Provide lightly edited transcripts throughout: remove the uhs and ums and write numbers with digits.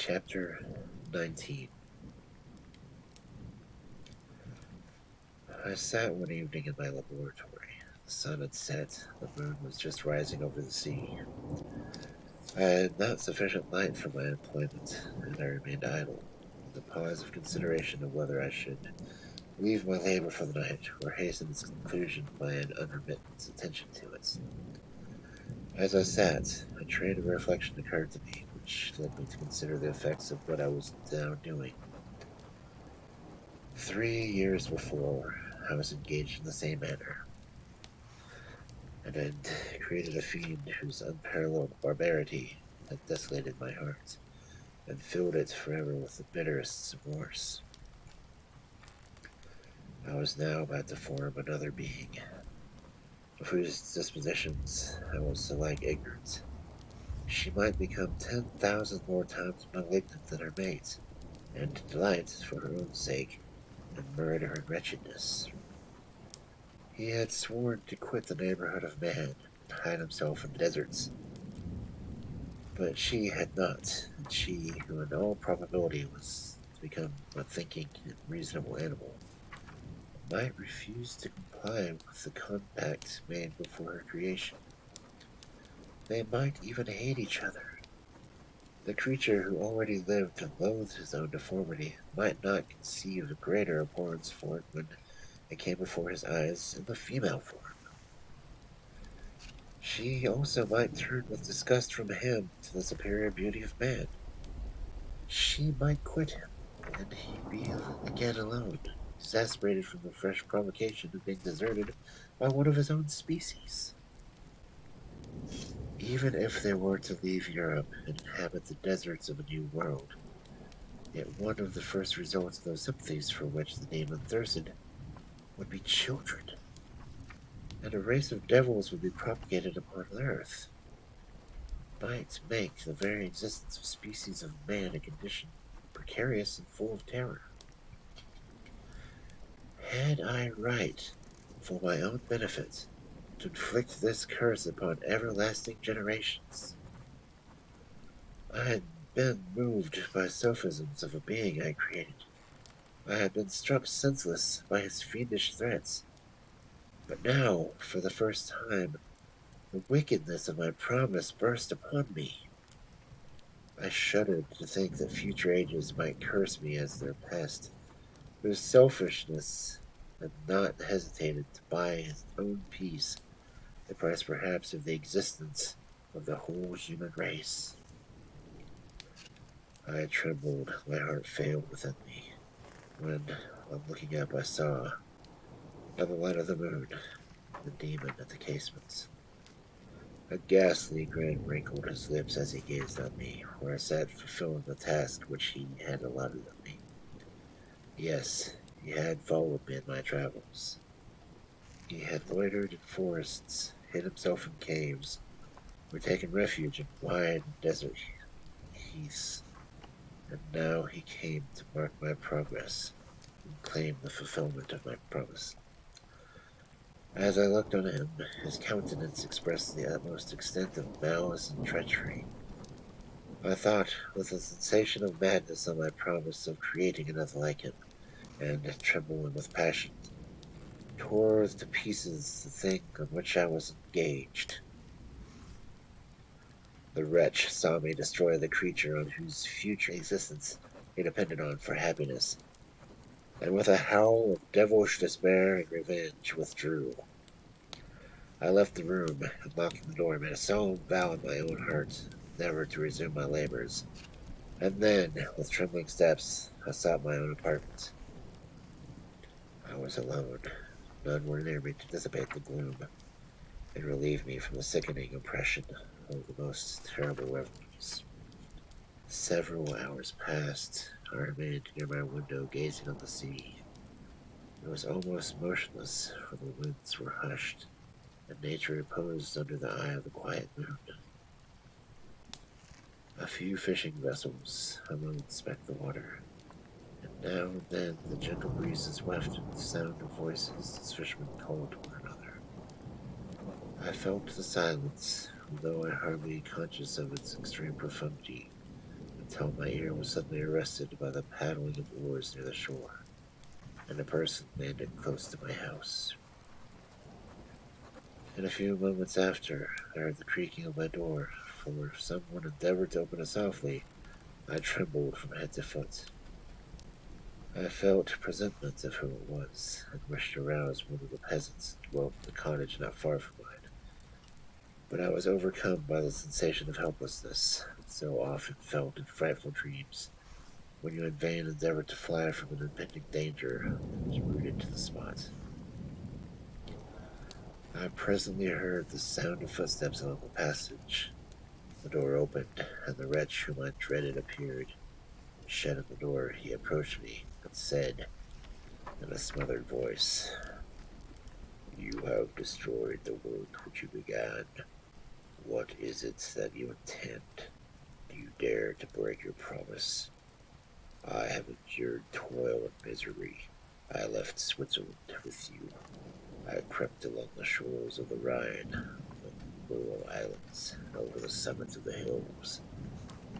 Chapter 19. I sat one evening in my laboratory. The sun had set, the moon was just rising over the sea. I had not sufficient light for my employment, and I remained idle, in the pause of consideration of whether I should leave my labor for the night or hasten its conclusion by an unremittent attention to it. As I sat, a train of reflection occurred to me, which led me to consider the effects of what I was now doing. 3 years before, I was engaged in the same manner, and had created a fiend whose unparalleled barbarity had desolated my heart, and filled it forever with the bitterest remorse. I was now about to form another being, of whose dispositions I was alike ignorant. She might become 10,000 more times malignant than her mate, and delight, for her own sake, in murder and wretchedness. He had sworn to quit the neighborhood of man and hide himself in the deserts, but she had not, and she, who in all probability was to become a thinking and reasonable animal, might refuse to comply with the compact made before her creation. They might even hate each other. The creature who already lived and loathed his own deformity might not conceive a greater abhorrence for it when it came before his eyes in the female form. She also might turn with disgust from him to the superior beauty of man. She might quit him, and he be again alone, exasperated from the fresh provocation of being deserted by one of his own species. Even if they were to leave Europe and inhabit the deserts of a new world, yet one of the first results of those sympathies for which the demon thirsted would be children, and a race of devils would be propagated upon earth. Might make the very existence of species of man a condition precarious and full of terror. Had I right, for my own benefit, to inflict this curse upon everlasting generations? I had been moved by sophisms of a being I created. I had been struck senseless by his fiendish threats. But now, for the first time, the wickedness of my promise burst upon me. I shuddered to think that future ages might curse me as their pest, whose selfishness had not hesitated to buy his own peace, the price perhaps of the existence of the whole human race. I trembled, my heart failed within me, when, on looking up, I saw, by the light of the moon, the demon at the casement. A ghastly grin wrinkled his lips as he gazed on me, where I sat fulfilling the task which he had allotted of me. Yes, he had followed me in my travels. He had loitered in forests, hid himself in caves, or taken refuge in wide desert heaths, and now he came to mark my progress and claim the fulfillment of my promise. As I looked on him, his countenance expressed the utmost extent of malice and treachery. I thought, with a sensation of madness, on my promise of creating another like him, and, trembling with passion, tore to pieces the thing on which I was engaged. The wretch saw me destroy the creature on whose future existence he depended on for happiness, and with a howl of devilish despair and revenge withdrew. I left the room, and locking the door, made a solemn vow in my own heart never to resume my labors, and then, with trembling steps, I sought my own apartment. I was alone. None were near me to dissipate the gloom and relieve me from the sickening oppression of the most terrible reveries. Several hours passed. I remained near my window, gazing on the sea. It was almost motionless, for the winds were hushed, and nature reposed under the eye of the quiet moon. A few fishing vessels alone specked the water, and now and then the gentle breezes wafted the sound of voices as fishermen called to one another. I felt the silence, although I hardly conscious of its extreme profundity, and until my ear was suddenly arrested by the paddling of oars near the shore, and a person landed close to my house. In a few moments after, I heard the creaking of my door, for if someone endeavored to open it softly, I trembled from head to foot. I felt presentiment of who it was, and wished to rouse one of the peasants who dwelt in the cottage not far from mine. But I was overcome by the sensation of helplessness, so often felt in frightful dreams, when you in vain endeavor to fly from an impending danger that is rooted to the spot. I presently heard the sound of footsteps along the passage. The door opened, and the wretch whom I dreaded appeared. Shutting the door, he approached me and said, in a smothered voice, "You have destroyed the work which you began. What is it that you intend? Do you dare to break your promise? I have endured toil and misery. I left Switzerland with you. I crept along the shores of the Rhine, among the rural islands, and over the summits of the hills.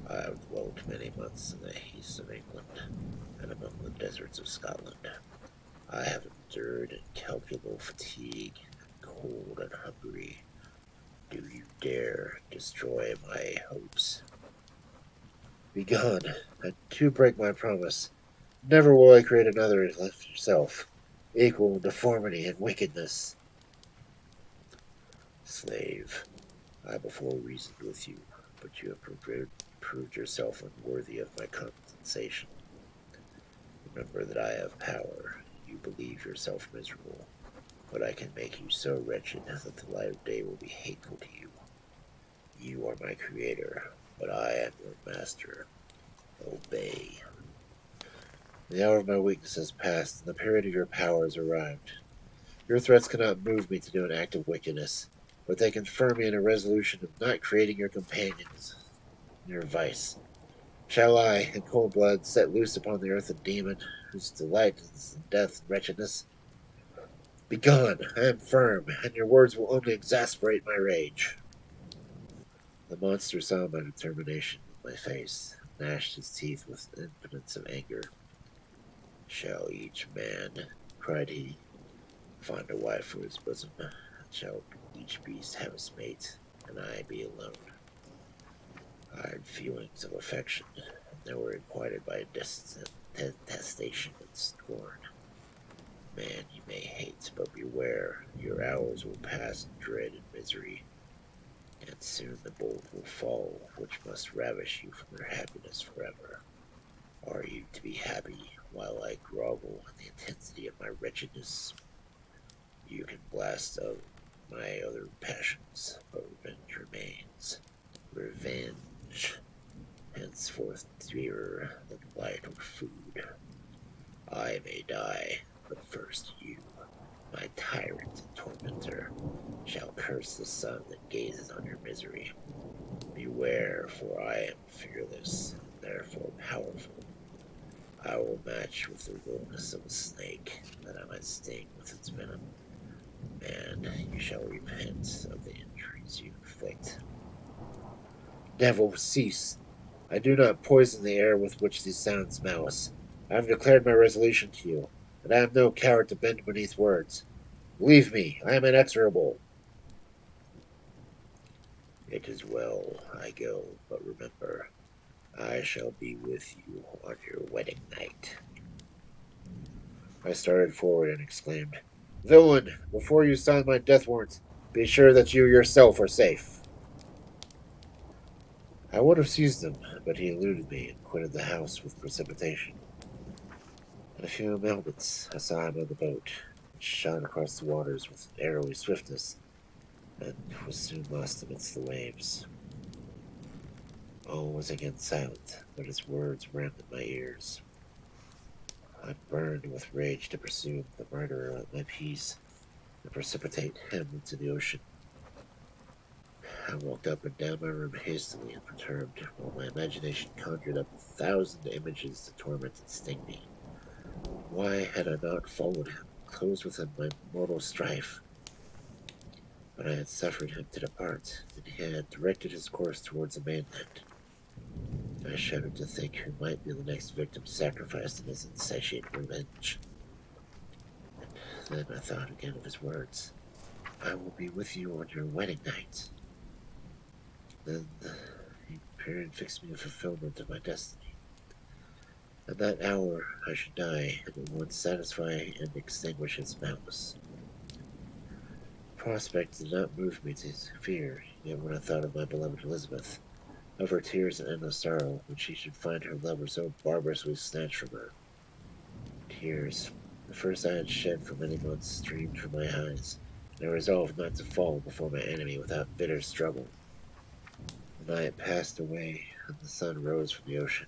I have dwelt many months in the east of England, and among the deserts of Scotland. I have endured incalculable fatigue, and cold and hungry. Do you dare destroy my hopes? Begone, and do break my promise. Never will I create another like yourself, equal in deformity and wickedness." Slave, I before reasoned with you, but you have proved yourself unworthy of my compensation. Remember that I have power. You believe yourself miserable, but I can make you so wretched that the light of day will be hateful to you. You are my creator, but I am your master. Obey. The hour of my weakness has passed, and the period of your power has arrived. Your threats cannot move me to do an act of wickedness, but they confirm me in a resolution of not creating your companions in your vice. Shall I, in cold blood, set loose upon the earth a demon whose delight is in death and wretchedness? Begone! I am firm, and your words will only exasperate my rage. The monster saw my determination in my face, and gnashed his teeth with impotence of anger. "Shall each man," cried he, "find a wife for his bosom, and shall each beast have his mate, and I be alone?" I had feelings of affection, and they were requited by detestation and scorn. Man you may hate, but beware, your hours will pass in dread and misery, and soon the bolt will fall which must ravish you from your happiness forever. Are you to be happy while I grovel in the intensity of my wretchedness? You can blast of my other passions, but revenge remains. Revenge, henceforth dearer than light or food. I may die, but first you, my tyrant and tormentor, shall curse the sun that gazes on your misery. Beware, for I am fearless, and therefore powerful. I will match with the willingness of a snake, that I might sting with its venom. And you shall repent of the injuries you inflict. Devil, cease! I do not poison the air with which these sounds malice. I have declared my resolution to you, and I am no coward to bend beneath words. Leave me, I am inexorable. It is well, I go, but remember, I shall be with you on your wedding night. I started forward and exclaimed, "Villain, before you sign my death warrant, be sure that you yourself are safe." I would have seized him, but he eluded me and quitted the house with precipitation. In a few moments I saw him on the boat, which shot across the waters with arrowy swiftness, and was soon lost amidst the waves. All was again silent, but his words rang in my ears. I burned with rage to pursue the murderer at my peace, and precipitate him into the ocean. I walked up and down my room hastily and perturbed, while my imagination conjured up 1,000 images to torment and sting me. Why had I not followed him, closed with him my mortal strife? But I had suffered him to depart, and he had directed his course towards the mainland. I shuddered to think who might be the next victim sacrificed in his insatiate revenge. Then I thought again of his words. I will be with you on your wedding night. Then he appeared and fixed me a fulfillment of my destiny. At that hour I should die, and it would satisfy and extinguish his malice. The prospect did not move me to fear, yet when I thought of my beloved Elizabeth, of her tears and endless sorrow when she should find her lover so barbarously snatched from her, tears, the first I had shed for many months, streamed from my eyes, and I resolved not to fall before my enemy without bitter struggle. The night passed away, and the sun rose from the ocean.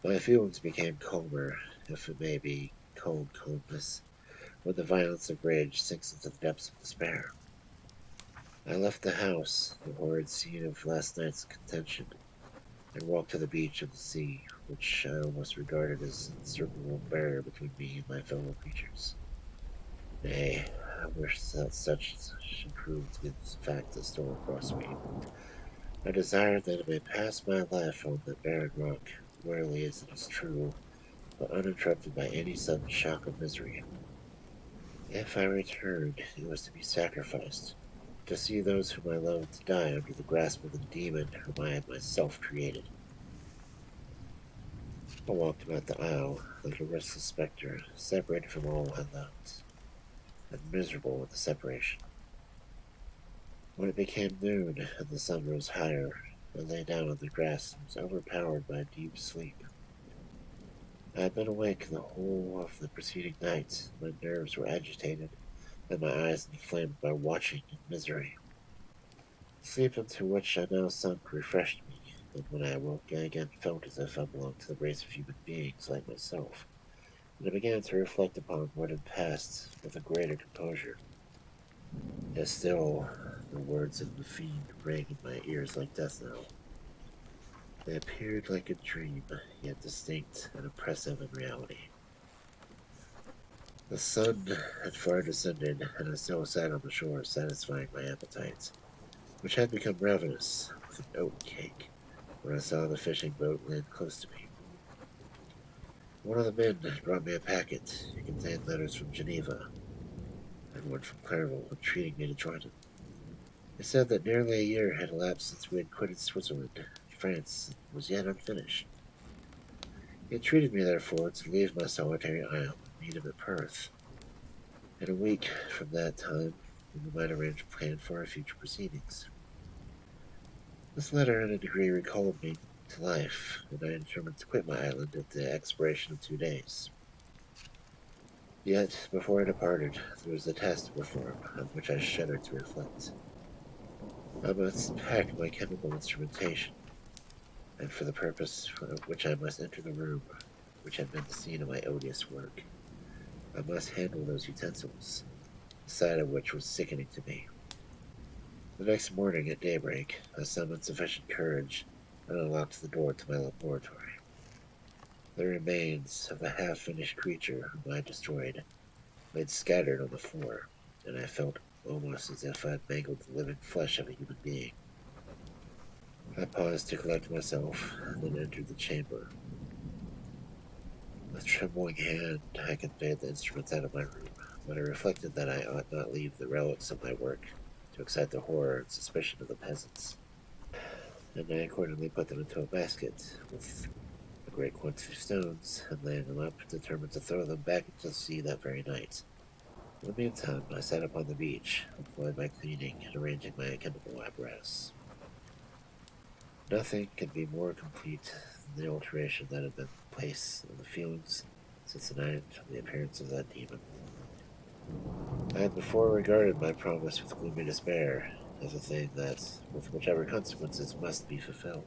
My feelings became calmer, if it may be cold coldness, when the violence of rage sinks into the depths of despair. I left the house, the horrid scene of last night's contention, and walked to the beach of the sea, which I almost regarded as an insuperable barrier between me and my fellow creatures. Nay, I wish that such should prove to be the fact that stole across me. I desire that I may pass my life on that barren rock, rarely as it is true, but uninterrupted by any sudden shock of misery. If I returned, it was to be sacrificed, to see those whom I loved die under the grasp of the demon whom I had myself created. I walked about the aisle like a restless spectre, separated from all I loved, and miserable with the separation. When it became noon and the sun rose higher, I lay down on the grass and was overpowered by a deep sleep. I had been awake the whole of the preceding night. My nerves were agitated, and my eyes inflamed by watching and misery. Sleep into which I now sunk refreshed me, and when I awoke I again felt as if I belonged to the race of human beings like myself, and I began to reflect upon what had passed with a greater composure. Yet still the words of the fiend rang in my ears like death knell. They appeared like a dream, yet distinct and oppressive in reality. The sun had far descended, and I still sat on the shore satisfying my appetite, which had become ravenous, with an oat cake, when I saw the fishing boat land close to me. One of the men brought me a packet. It contained letters from Geneva, and one from Clairville, entreating me to join him. It said that nearly a year had elapsed since we had quitted Switzerland. France was yet unfinished. He entreated me, therefore, to leave my solitary isle and meet him at Perth. In a week from that time, we might arrange a plan for our future proceedings. This letter in a degree recalled me to life, and I determined to quit my island at the expiration of 2 days. Yet, before I departed, there was a task to perform, on which I shuddered to reflect. I must pack my chemical instrumentation, and for the purpose of which I must enter the room which had been the scene of my odious work. I must handle those utensils, the sight of which was sickening to me. The next morning at daybreak, I summoned sufficient courage and unlocked the door to my laboratory. The remains of the half-finished creature whom I destroyed lay scattered on the floor, and I felt almost as if I had mangled the living flesh of a human being. I paused to collect myself, and then entered the chamber. With trembling hand, I conveyed the instruments out of my room, but I reflected that I ought not leave the relics of my work to excite the horror and suspicion of the peasants, and I accordingly put them into a basket with a great quantity of stones, and laying them up, determined to throw them back into the sea that very night. In the meantime, I sat upon the beach, employed by cleaning and arranging my chemical apparatus. Nothing can be more complete than the alteration that had been placed in the feelings since the night of the appearance of that demon. I had before regarded my promise with gloomy despair, as a thing that, with whichever consequences, must be fulfilled.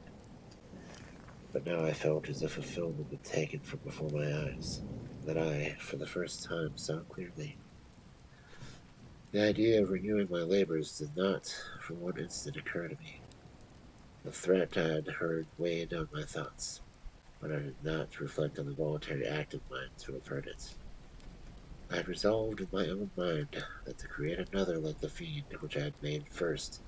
But now I felt as if a film had been taken from before my eyes, that I, for the first time, saw clearly. The idea of renewing my labors did not, for one instant, occur to me. The threat I had heard weighed on my thoughts, but I did not reflect on the voluntary act of mine to have heard it. I had resolved in my own mind that to create another like the fiend which I had made first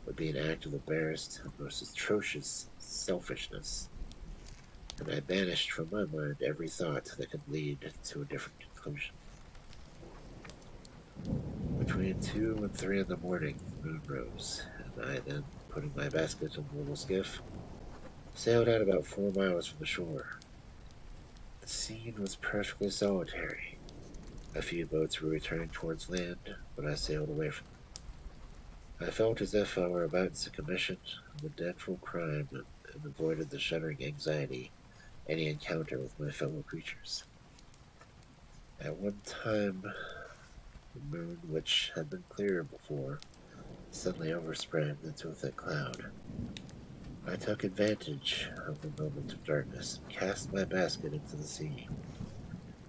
would be an act of the barest and most atrocious selfishness, and I banished from my mind every thought that could lead to a different conclusion. Between 2 and 3 in the morning, the moon rose, and I then, putting my basket in the little skiff, sailed out about 4 miles from the shore. The scene was perfectly solitary. A few boats were returning towards land, but I sailed away from them. I felt as if I were about to commit a dreadful crime and avoided the shuddering anxiety any encounter with my fellow creatures. At one time, the moon, which had been clear before, suddenly overspread into a thick cloud. I took advantage of the moment of darkness and cast my basket into the sea,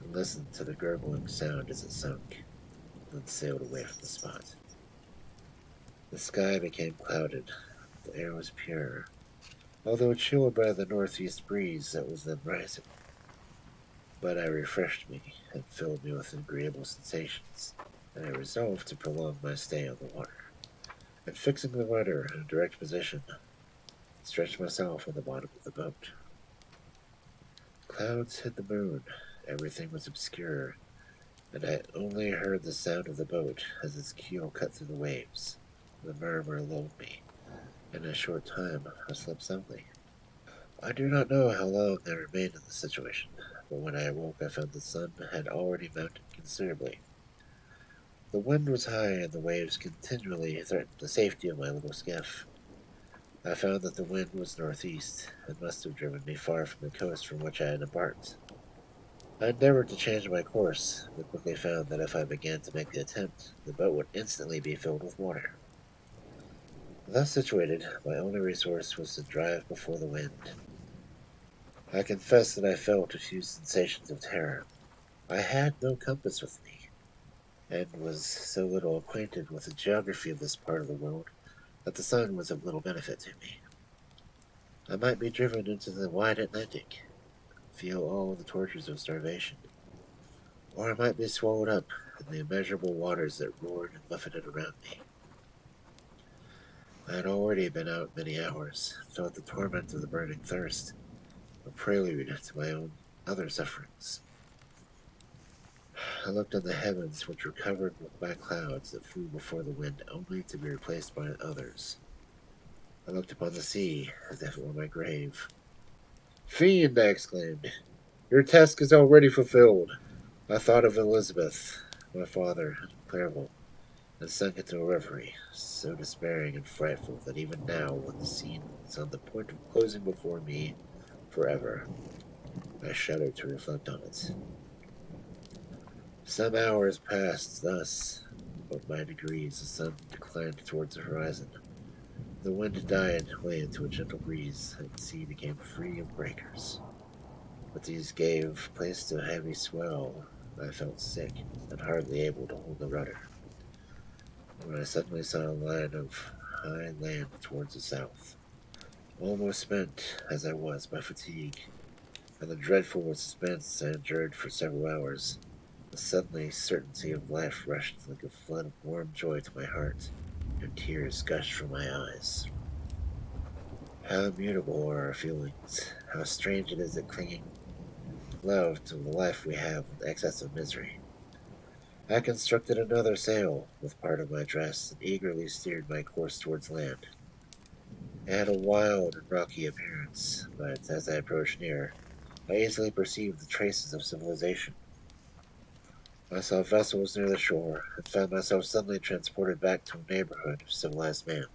and listened to the gurgling sound as it sunk, then sailed away from the spot. The sky became clouded, the air was pure, although chilled by the northeast breeze that was then rising. But it refreshed me and filled me with agreeable sensations, and I resolved to prolong my stay on the water, and fixing the rudder in a direct position, stretched myself on the bottom of the boat. Clouds hid the moon, everything was obscure, and I only heard the sound of the boat as its keel cut through the waves. The murmur lulled me, and in a short time I slept soundly. I do not know how long I remained in this situation, but when I awoke I found the sun had already mounted considerably. The wind was high, and the waves continually threatened the safety of my little skiff. I found that the wind was northeast, and must have driven me far from the coast from which I had embarked. I endeavored to change my course, but quickly found that if I began to make the attempt, the boat would instantly be filled with water. Thus situated, my only resource was to drive before the wind. I confess that I felt a few sensations of terror. I had no compass with me, and was so little acquainted with the geography of this part of the world that the sun was of little benefit to me. I might be driven into the wide Atlantic, feel all the tortures of starvation, or I might be swallowed up in the immeasurable waters that roared and buffeted around me. I had already been out many hours, and felt the torment of the burning thirst, a prelude to my own other sufferings. I looked on the heavens, which were covered by clouds that flew before the wind only to be replaced by others. I looked upon the sea as if it were my grave. "Fiend!" I exclaimed, "your task is already fulfilled." I thought of Elizabeth, my father, and Clerval, and sunk into a reverie, so despairing and frightful that even now, when the scene is on the point of closing before me forever, I shudder to reflect on it. Some hours passed thus, but by degrees the sun declined towards the horizon. The wind died away into a gentle breeze, and the sea became free of breakers. But these gave place to a heavy swell, and I felt sick and hardly able to hold the rudder, when I suddenly saw a line of high land towards the south. Almost spent as I was by fatigue, and the dreadful suspense I endured for several hours, the suddenly certainty of life rushed like a flood of warm joy to my heart, and tears gushed from my eyes. How immutable are our feelings! How strange it is that clinging love to the life we have with excess of misery! I constructed another sail with part of my dress, and eagerly steered my course towards land. It had a wild and rocky appearance, but as I approached near, I easily perceived the traces of civilization. I saw vessels near the shore, and found myself suddenly transported back to a neighborhood of civilized man.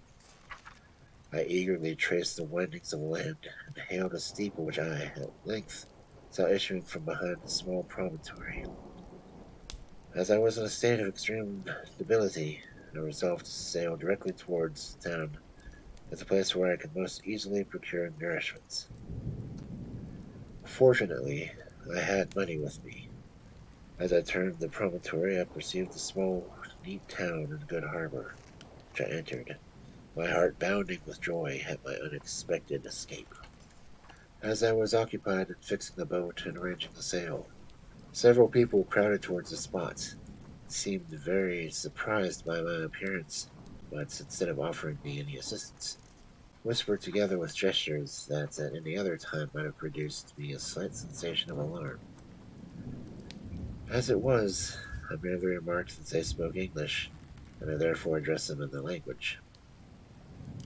I eagerly traced the windings of land, and hailed a steeple which I, at length, saw issuing from behind a small promontory. As I was in a state of extreme debility, I resolved to sail directly towards the town as a place where I could most easily procure nourishment. Fortunately, I had money with me. As I turned the promontory, I perceived a small, neat town and good harbor, which I entered, my heart bounding with joy at my unexpected escape. As I was occupied in fixing the boat and arranging the sail, several people crowded towards the spot, and seemed very surprised by my appearance. but instead of offering me any assistance, whispered together with gestures that at any other time might have produced me a slight sensation of alarm. As it was, I merely remarked that they spoke English, and I therefore addressed them in the language.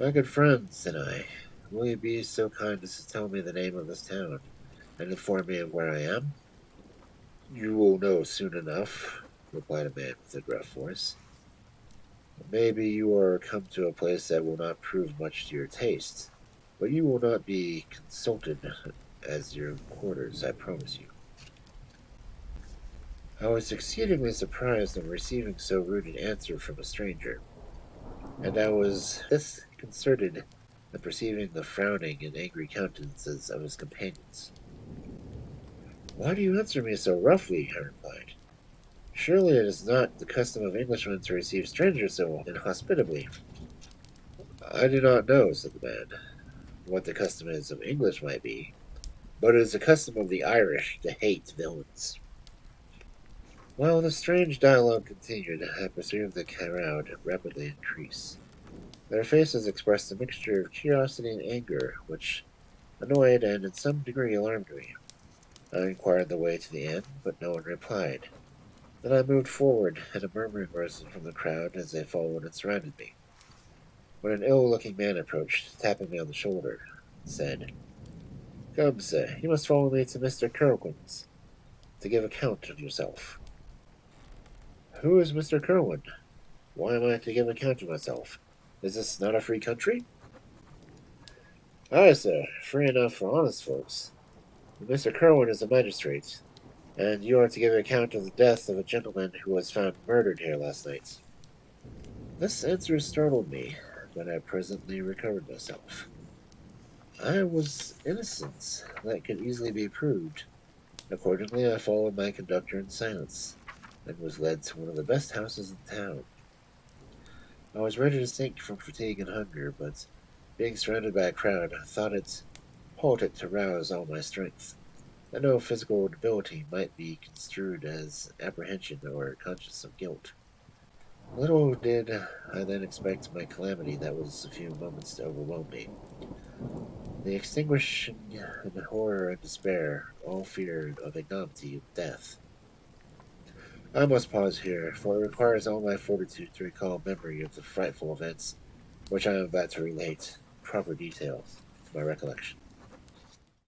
My good friend, said I, will you be so kind as to tell me the name of this town, and inform me of where I am? You will know soon enough, replied a man with a gruff voice. Maybe you are come to a place that will not prove much to your taste, but you will not be consulted as your quarters, I promise you. I was exceedingly surprised on receiving so rude an answer from a stranger, and I was disconcerted on perceiving the frowning and angry countenances of his companions. Why do you answer me so roughly? I replied. Surely it is not the custom of Englishmen to receive strangers so inhospitably. I do not know, said the man, what the custom is of English might be, but it is the custom of the Irish to hate villains. While the strange dialogue continued, I perceived the crowd rapidly increase. Their faces expressed a mixture of curiosity and anger, which annoyed and in some degree alarmed me. I inquired the way to the inn, but no one replied. Then I moved forward, and a murmuring rose from the crowd as they followed and surrounded me, when an ill-looking man approached, tapping me on the shoulder, and said, Come, sir, you must follow me to Mr. Kirwin's, to give account of yourself. Who is Mr. Kirwin? Why am I to give account of myself? Is this not a free country? Aye, sir, free enough for honest folks. But Mr. Kirwin is a magistrate, and you are to give account of the death of a gentleman who was found murdered here last night. This answer startled me, but I presently recovered myself. I was innocent. That could easily be proved. Accordingly, I followed my conductor in silence, and was led to one of the best houses in town. I was ready to sink from fatigue and hunger, but being surrounded by a crowd, I thought it politic to rouse all my strength, that no physical debility might be construed as apprehension or conscience of guilt. Little did I then expect my calamity that was a few moments to overwhelm me. The extinguishing in horror and despair, all fear of ignominy and death. I must pause here, for it requires all my fortitude to recall memory of the frightful events which I am about to relate, proper details to my recollection.